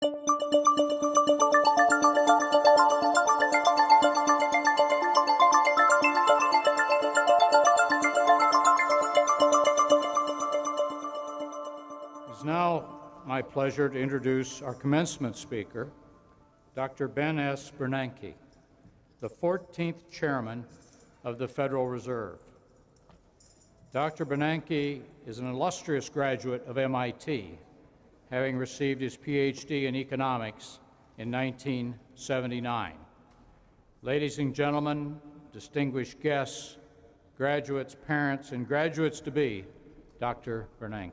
It is now my pleasure to introduce our commencement speaker, Dr. Ben S. Bernanke, the 14th Chairman of the Federal Reserve. Dr. Bernanke is an illustrious graduate of MIT, having received his PhD in economics in 1979. Ladies and gentlemen, distinguished guests, graduates, parents, and graduates-to-be, Dr. Bernanke.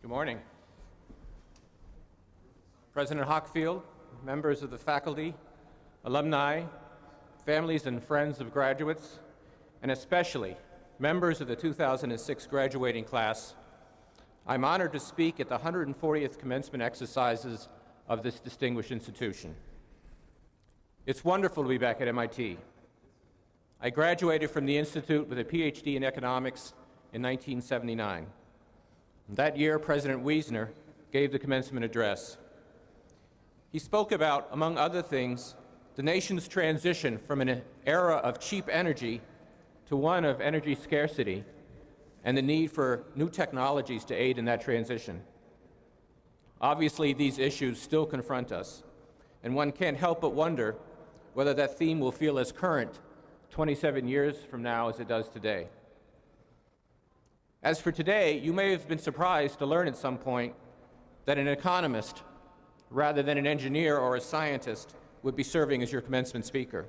Good morning. President Hockfield, members of the faculty, alumni, families and friends of graduates, and especially members of the 2006 graduating class, I'm honored to speak at the 140th commencement exercises of this distinguished institution. It's wonderful to be back at MIT. I graduated from the Institute with a PhD in economics in 1979. That year, President Wiesner gave the commencement address. He spoke about, among other things, the nation's transition from an era of cheap energy to one of energy scarcity and the need for new technologies to aid in that transition. Obviously, these issues still confront us, and one can't help but wonder whether that theme will feel as current 27 years from now as it does today. As for today, you may have been surprised to learn at some point that an economist, rather than an engineer or a scientist, would be serving as your commencement speaker.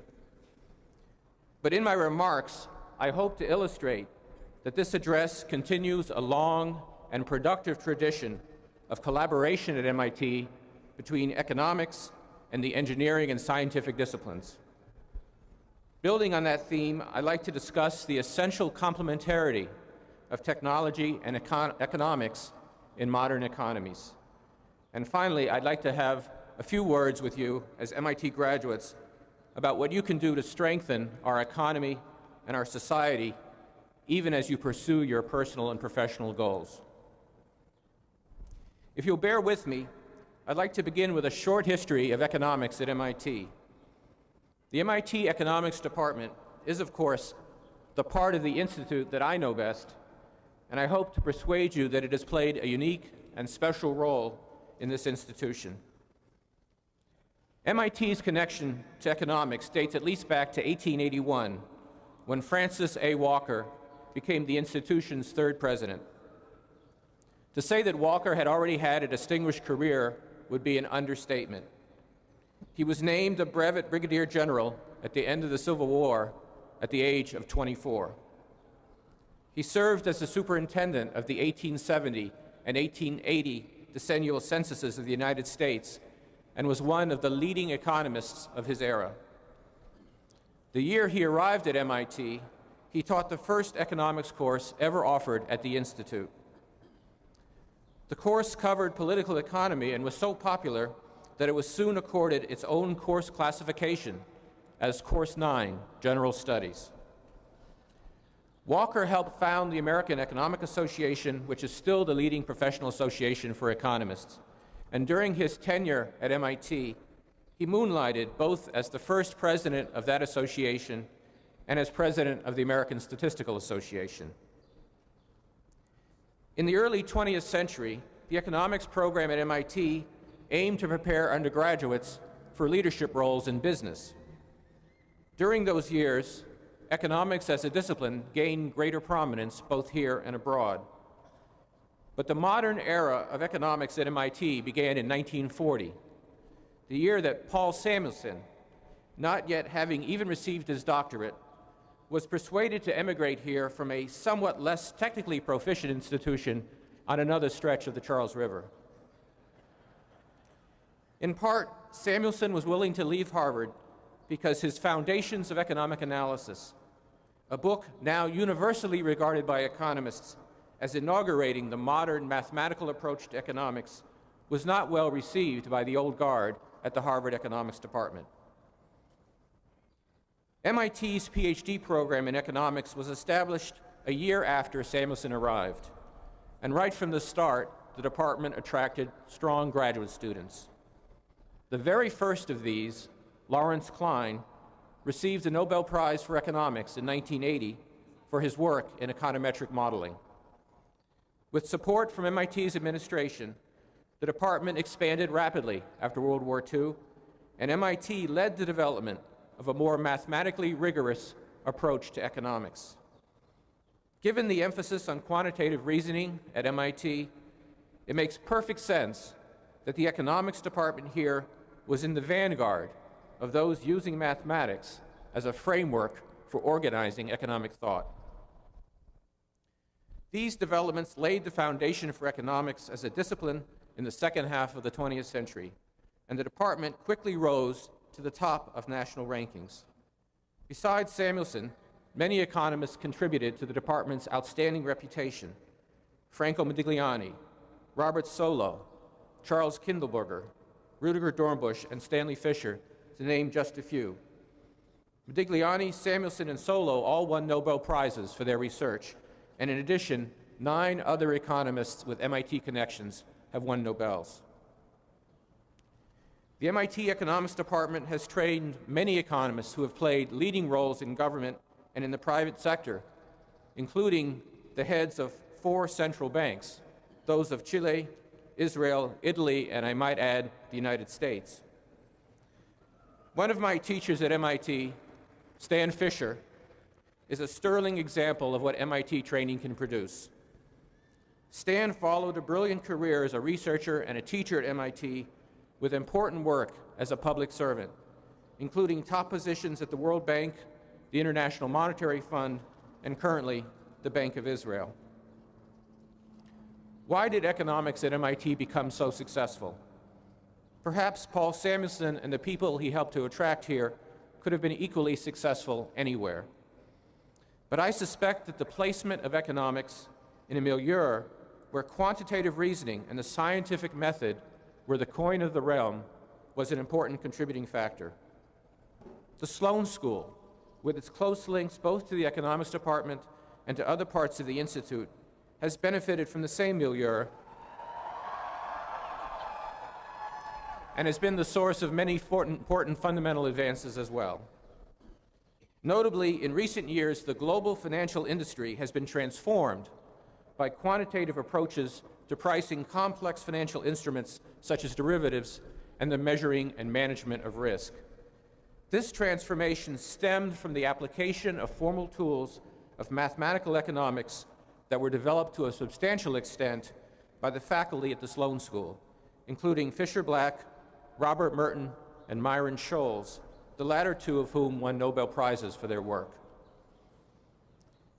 But in my remarks, I hope to illustrate that this address continues a long and productive tradition of collaboration at MIT between economics and the engineering and scientific disciplines. Building on that theme, I'd like to discuss the essential complementarity of technology and economics in modern economies. And finally, I'd like to have a few words with you as MIT graduates about what you can do to strengthen our economy and our society, even as you pursue your personal and professional goals. If you'll bear with me, I'd like to begin with a short history of economics at MIT. The MIT Economics Department is, of course, the part of the institute that I know best, and I hope to persuade you that it has played a unique and special role in this institution. MIT's connection to economics dates at least back to 1881, when Francis A. Walker became the institution's third president. To say that Walker had already had a distinguished career would be an understatement. He was named a brevet brigadier general at the end of the Civil War at the age of 24. He served as the superintendent of the 1870 and 1880 decennial censuses of the United States and was one of the leading economists of his era. The year he arrived at MIT, he taught the first economics course ever offered at the Institute. The course covered political economy and was so popular that it was soon accorded its own course classification as Course 9, General Studies. Walker helped found the American Economic Association, which is still the leading professional association for economists. And during his tenure at MIT, he moonlighted both as the first president of that association and as president of the American Statistical Association. In the early 20th century, the economics program at MIT aimed to prepare undergraduates for leadership roles in business. During those years, economics as a discipline gained greater prominence both here and abroad. But the modern era of economics at MIT began in 1940, the year that Paul Samuelson, not yet having even received his doctorate, was persuaded to emigrate here from a somewhat less technically proficient institution on another stretch of the Charles River. In part, Samuelson was willing to leave Harvard because his Foundations of Economic Analysis, a book now universally regarded by economists as inaugurating the modern mathematical approach to economics, was not well received by the old guard at the Harvard Economics Department. MIT's PhD program in economics was established a year after Samuelson arrived, and right from the start, the department attracted strong graduate students. The very first of these, Lawrence Klein, received the Nobel Prize for Economics in 1980 for his work in econometric modeling. With support from MIT's administration, the department expanded rapidly after World War II, and MIT led the development of a more mathematically rigorous approach to economics. Given the emphasis on quantitative reasoning at MIT, it makes perfect sense that the economics department here was in the vanguard of those using mathematics as a framework for organizing economic thought. These developments laid the foundation for economics as a discipline in the second half of the 20th century, and the department quickly rose to the top of national rankings. Besides Samuelson, many economists contributed to the department's outstanding reputation: Franco Modigliani, Robert Solow, Charles Kindleberger, Rudiger Dornbusch, and Stanley Fischer, to name just a few. Modigliani, Samuelson, and Solow all won Nobel Prizes for their research, and in addition, 9 other economists with MIT connections have won Nobels. The MIT Economics Department has trained many economists who have played leading roles in government and in the private sector, including the heads of 4 central banks, those of Chile, Israel, Italy, and I might add, the United States. One of my teachers at MIT, Stan Fisher, is a sterling example of what MIT training can produce. Stan followed a brilliant career as a researcher and a teacher at MIT with important work as a public servant, including top positions at the World Bank, the International Monetary Fund, and currently the Bank of Israel. Why did economics at MIT become so successful? Perhaps Paul Samuelson and the people he helped to attract here could have been equally successful anywhere. But I suspect that the placement of economics in a milieu where quantitative reasoning and the scientific method were the coin of the realm was an important contributing factor. The Sloan School, with its close links both to the economics department and to other parts of the institute, has benefited from the same milieu and has been the source of many important fundamental advances as well. Notably, in recent years, the global financial industry has been transformed by quantitative approaches to pricing complex financial instruments such as derivatives and the measuring and management of risk. This transformation stemmed from the application of formal tools of mathematical economics that were developed to a substantial extent by the faculty at the Sloan School, including Fisher Black, Robert Merton, and Myron Scholes, the latter 2 of whom won Nobel Prizes for their work.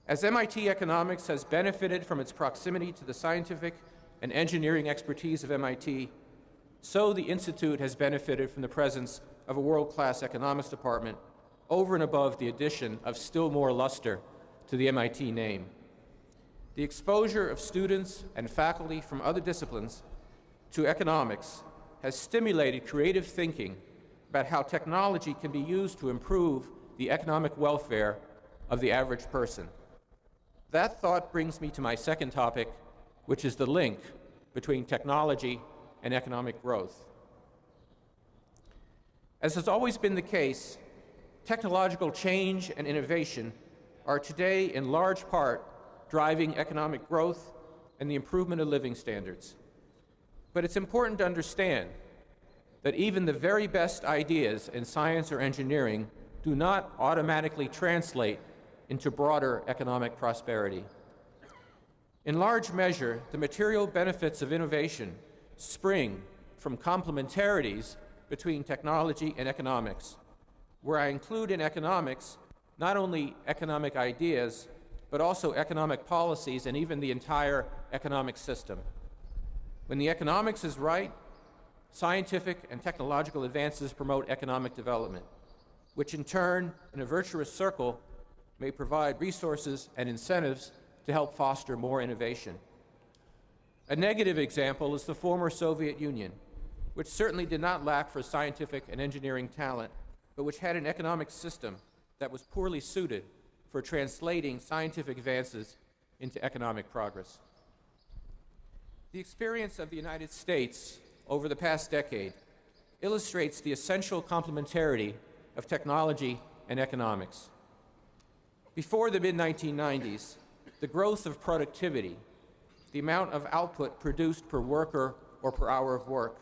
As MIT economics has benefited from its proximity to the scientific and engineering expertise of MIT, so the Institute has benefited from the presence of a world-class economics department over and above the addition of still more luster to the MIT name. The exposure of students and faculty from other disciplines to economics has stimulated creative thinking about how technology can be used to improve the economic welfare of the average person. That thought brings me to my second topic, which is the link between technology and economic growth. As has always been the case, technological change and innovation are today in large part driving economic growth and the improvement of living standards. But it's important to understand that even the very best ideas in science or engineering do not automatically translate into broader economic prosperity. In large measure, the material benefits of innovation spring from complementarities between technology and economics, where I include in economics not only economic ideas, but also economic policies and even the entire economic system. When the economics is right, scientific and technological advances promote economic development, which in turn, in a virtuous circle, may provide resources and incentives to help foster more innovation. A negative example is the former Soviet Union, which certainly did not lack for scientific and engineering talent, but which had an economic system that was poorly suited for translating scientific advances into economic progress. The experience of the United States over the past decade illustrates the essential complementarity of technology and economics. Before the mid-1990s, the growth of productivity, the amount of output produced per worker or per hour of work,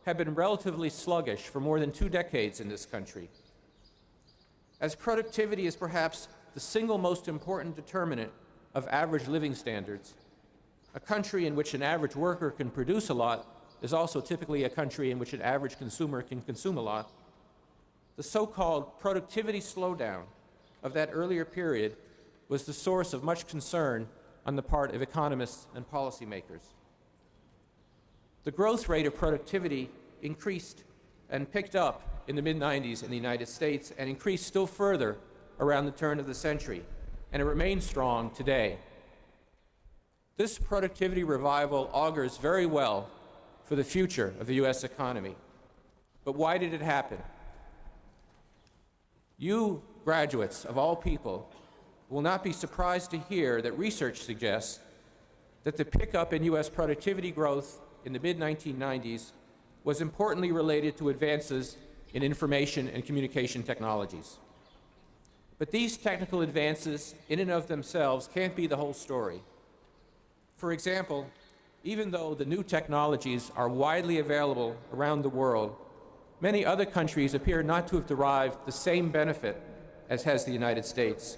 had been relatively sluggish for more than 2 decades in this country. As productivity is perhaps the single most important determinant of average living standards, a country in which an average worker can produce a lot is also typically a country in which an average consumer can consume a lot. The so-called productivity slowdown of that earlier period was the source of much concern on the part of economists and policymakers. The growth rate of productivity increased and picked up in the mid-90s in the United States and increased still further around the turn of the century, and it remains strong today. This productivity revival augurs very well for the future of the U.S. economy. But why did it happen? You graduates, of all people, will not be surprised to hear that research suggests that the pickup in U.S. productivity growth in the mid-1990s was importantly related to advances in information and communication technologies. But these technical advances, in and of themselves, can't be the whole story. For example, even though the new technologies are widely available around the world, many other countries appear not to have derived the same benefit as has the United States.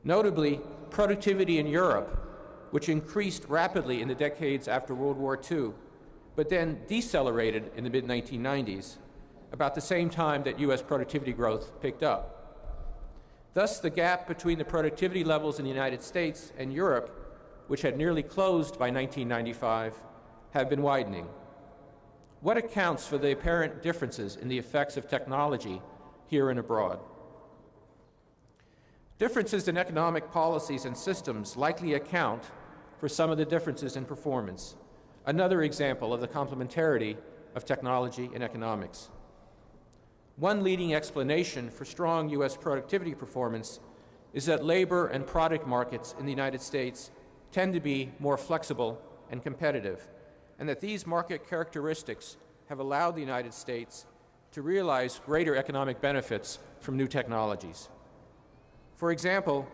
Notably, productivity in Europe, which increased rapidly in the decades after World War II, but then decelerated in the mid-1990s, about the same time that U.S. productivity growth picked up. Thus, the gap between the productivity levels in the United States and Europe, which had nearly closed by 1995, have been widening. What accounts for the apparent differences in the effects of technology here and abroad? Differences in economic policies and systems likely account for some of the differences in performance, another example of the complementarity of technology and economics. One leading explanation for strong U.S. productivity performance is that labor and product markets in the United States tend to be more flexible and competitive, and that these market characteristics have allowed the United States to realize greater economic benefits from new technologies. For example,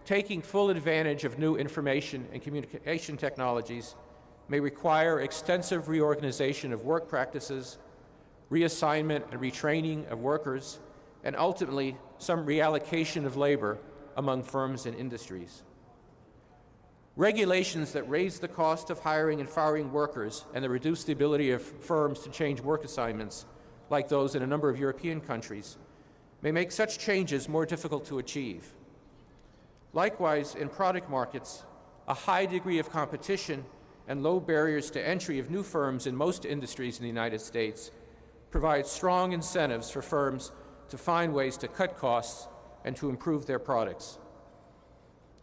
taking full advantage of new information and communication technologies may require extensive reorganization of work practices, reassignment and retraining of workers, and ultimately some reallocation of labor among firms and industries. Regulations that raise the cost of hiring and firing workers and that reduce the ability of firms to change work assignments, like those in a number of European countries, may make such changes more difficult to achieve. Likewise, in product markets, a high degree of competition and low barriers to entry of new firms in most industries in the United States provide strong incentives for firms to find ways to cut costs and to improve their products.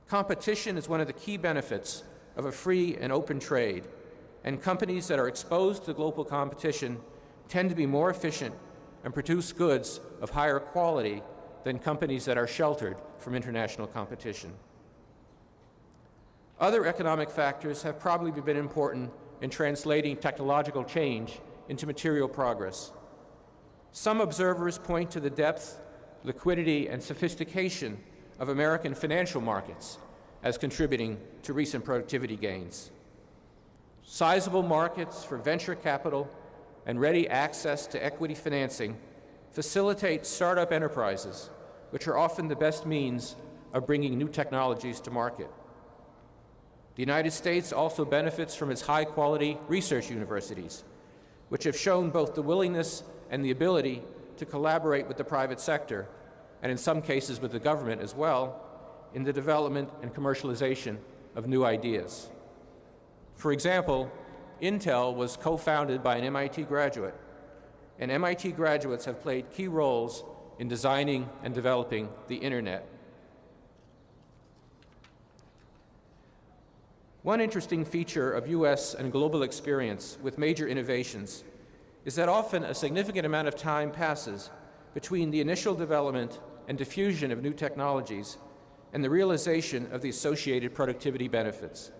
Competition is one of the key benefits of a free and open trade, and companies that are exposed to global competition tend to be more efficient and produce goods of higher quality than companies that are sheltered from international competition. Other economic factors have probably been important in translating technological change into material progress. Some observers point to the depth, liquidity, and sophistication of American financial markets as contributing to recent productivity gains. Sizable markets for venture capital and ready access to equity financing facilitate startup enterprises, which are often the best means of bringing new technologies to market. The United States also benefits from its high-quality research universities, which have shown both the willingness and the ability to collaborate with the private sector, and in some cases with the government as well, in the development and commercialization of new ideas. For example, Intel was co-founded by an MIT graduate, and MIT graduates have played key roles in designing and developing the Internet. One interesting feature of U.S. and global experience with major innovations is that often a significant amount of time passes between the initial development and diffusion of new technologies, and the realization of the associated productivity benefits.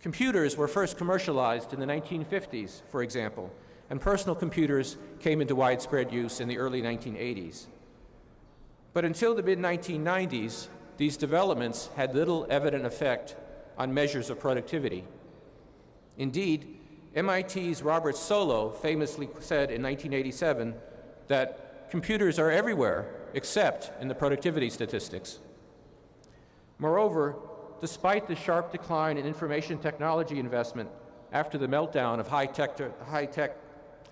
Computers were first commercialized in the 1950s, for example, and personal computers came into widespread use in the early 1980s. But until the mid-1990s, these developments had little evident effect on measures of productivity. Indeed, MIT's Robert Solow famously said in 1987 that computers are everywhere except in the productivity statistics. Moreover, despite the sharp decline in information technology investment after the meltdown of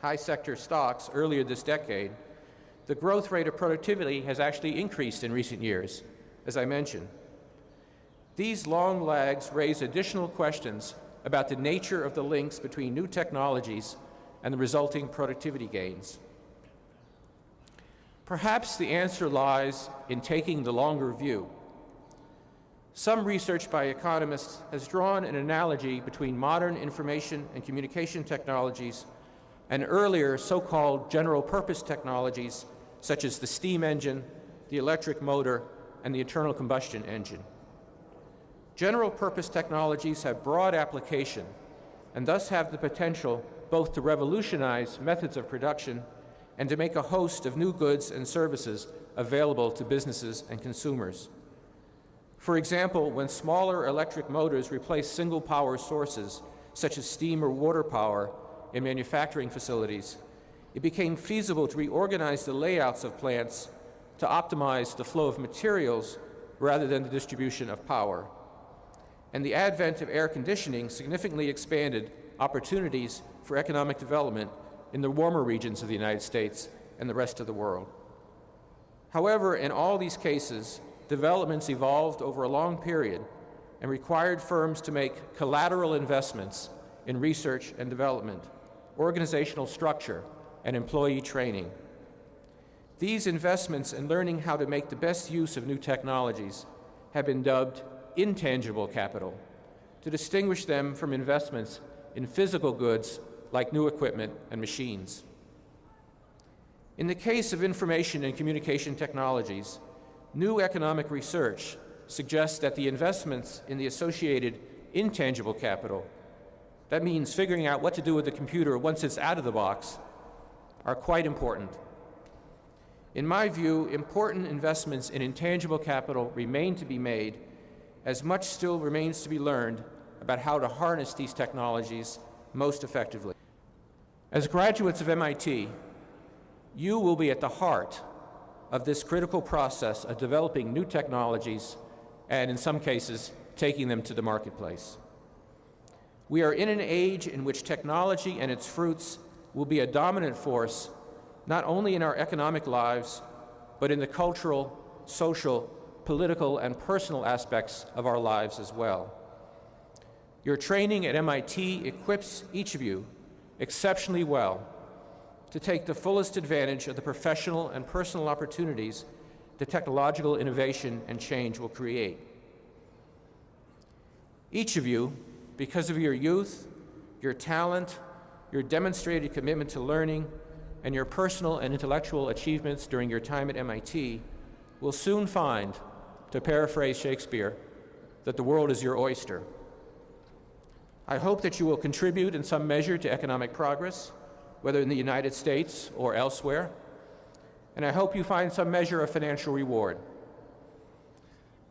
high-sector stocks earlier this decade, the growth rate of productivity has actually increased in recent years, as I mentioned. These long lags raise additional questions about the nature of the links between new technologies and the resulting productivity gains. Perhaps the answer lies in taking the longer view. Some research by economists has drawn an analogy between modern information and communication technologies and earlier so-called general-purpose technologies such as the steam engine, the electric motor, and the internal combustion engine. General-purpose technologies have broad application and thus have the potential both to revolutionize methods of production and to make a host of new goods and services available to businesses and consumers. For example, when smaller electric motors replace single power sources, such as steam or water power, in manufacturing facilities, it became feasible to reorganize the layouts of plants to optimize the flow of materials rather than the distribution of power. And the advent of air conditioning significantly expanded opportunities for economic development in the warmer regions of the United States and the rest of the world. However, in all these cases, developments evolved over a long period and required firms to make collateral investments in research and development, organizational structure, and employee training. These investments in learning how to make the best use of new technologies have been dubbed intangible capital to distinguish them from investments in physical goods like new equipment and machines. In the case of information and communication technologies, new economic research suggests that the investments in the associated intangible capital, that means figuring out what to do with the computer once it's out of the box, are quite important. In my view, important investments in intangible capital remain to be made, as much still remains to be learned about how to harness these technologies most effectively. As graduates of MIT, you will be at the heart of this critical process of developing new technologies and, in some cases, taking them to the marketplace. We are in an age in which technology and its fruits will be a dominant force not only in our economic lives, but in the cultural, social, political, and personal aspects of our lives as well. Your training at MIT equips each of you exceptionally well to take the fullest advantage of the professional and personal opportunities that technological innovation and change will create. Each of you, because of your youth, your talent, your demonstrated commitment to learning, and your personal and intellectual achievements during your time at MIT, will soon find, to paraphrase Shakespeare, that the world is your oyster. I hope that you will contribute in some measure to economic progress, whether in the United States or elsewhere, and I hope you find some measure of financial reward.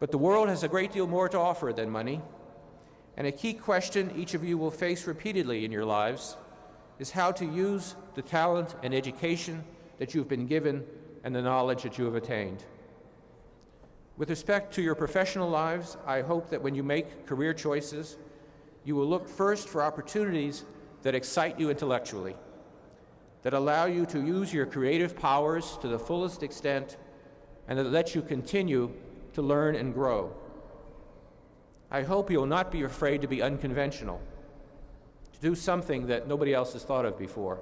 But the world has a great deal more to offer than money, and a key question each of you will face repeatedly in your lives is how to use the talent and education that you've been given and the knowledge that you have attained. With respect to your professional lives, I hope that when you make career choices, you will look first for opportunities that excite you intellectually, that allow you to use your creative powers to the fullest extent, and that let you continue to learn and grow. I hope you will not be afraid to be unconventional, to do something that nobody else has thought of before.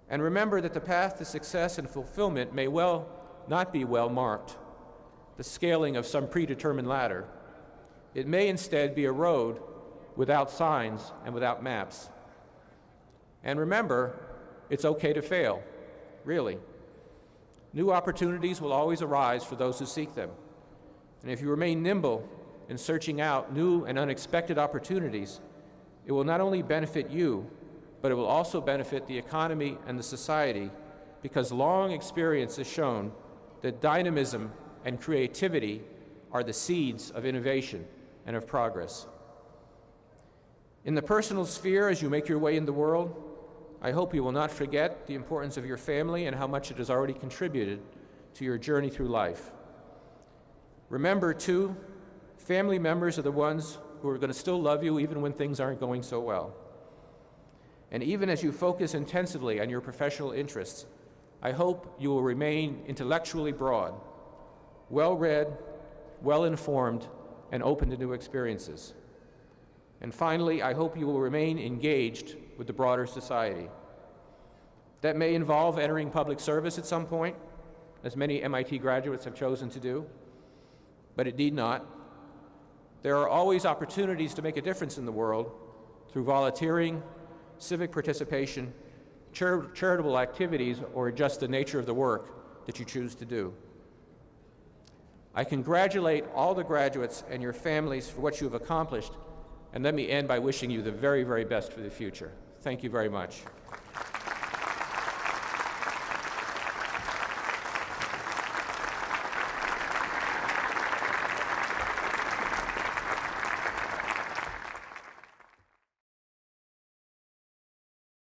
And remember that the path to success and fulfillment may well not be well marked, the scaling of some predetermined ladder. It may instead be a road without signs and without maps. And remember, it's okay to fail, really. New opportunities will always arise for those who seek them. And if you remain nimble in searching out new and unexpected opportunities, it will not only benefit you, but it will also benefit the economy and the society, because long experience has shown that dynamism and creativity are the seeds of innovation and of progress. In the personal sphere, as you make your way in the world, I hope you will not forget the importance of your family and how much it has already contributed to your journey through life. Remember, too, family members are the ones who are going to still love you even when things aren't going so well. And even as you focus intensively on your professional interests, I hope you will remain intellectually broad, well-read, well-informed, and open to new experiences. And finally, I hope you will remain engaged with the broader society. That may involve entering public service at some point, as many MIT graduates have chosen to do, but it need not. There are always opportunities to make a difference in the world through volunteering, civic participation, charitable activities, or just the nature of the work that you choose to do. I congratulate all the graduates and your families for what you have accomplished, and let me end by wishing you the very, very best for the future. Thank you very much.